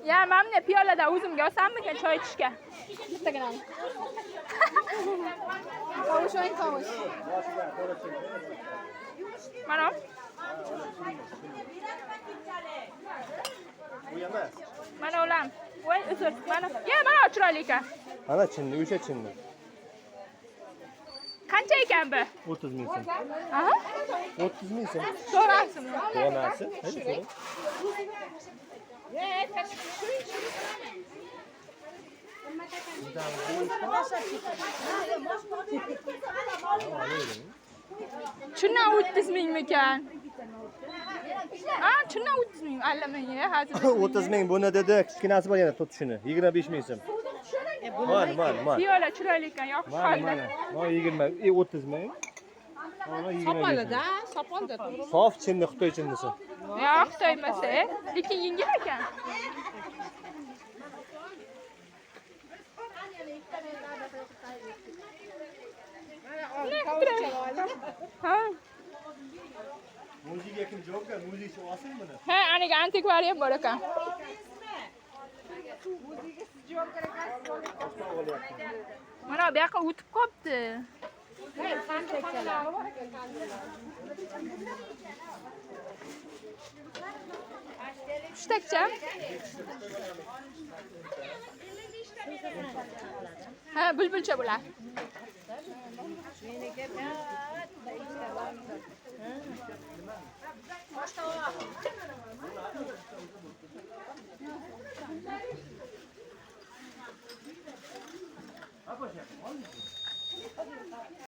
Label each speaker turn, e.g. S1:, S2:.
S1: Ya mamne piyolada o'zimga olsammikan choy ichishga?
S2: Bittagina. Kavush o'ng kavush.
S1: Mana.
S3: Bu emas.
S1: Mana ulam. Voy, uzr. Mana. Ya, mana chiroyli ekan.
S3: Ana chinni, o'sha chinni.
S1: Qancha ekan bu?
S3: 30 ming so'm.
S1: Aha.
S3: 30 ming so'm.
S1: So'rasizmi?
S3: Onasi, hadi so'rang.
S1: Chindan 30 mingmikan? Ha, chindan 30 ming. Allamang ya, hozir.
S3: 30 ming buni dedi, kichkinasi bor yana tutishini. 25 ming so'm. Mana.
S1: Piyola chiroyli ekan, yoqish qoldi.
S3: Mana. 20, 30 ming. Mana 20.
S2: Sopolida, sopolda.
S3: Sof chinni, Xitoy chinnisi.
S1: Ya, Xitoy emas, lekin yengil ekan. Ha.
S3: Muziga kim javobgar? Muzikchi olsin buni.
S1: Ha, aniga antikvariy bor ekan. Mana bu yoqqa o'tib qopti. Uchtakcha? Ha, bulbulcha bular.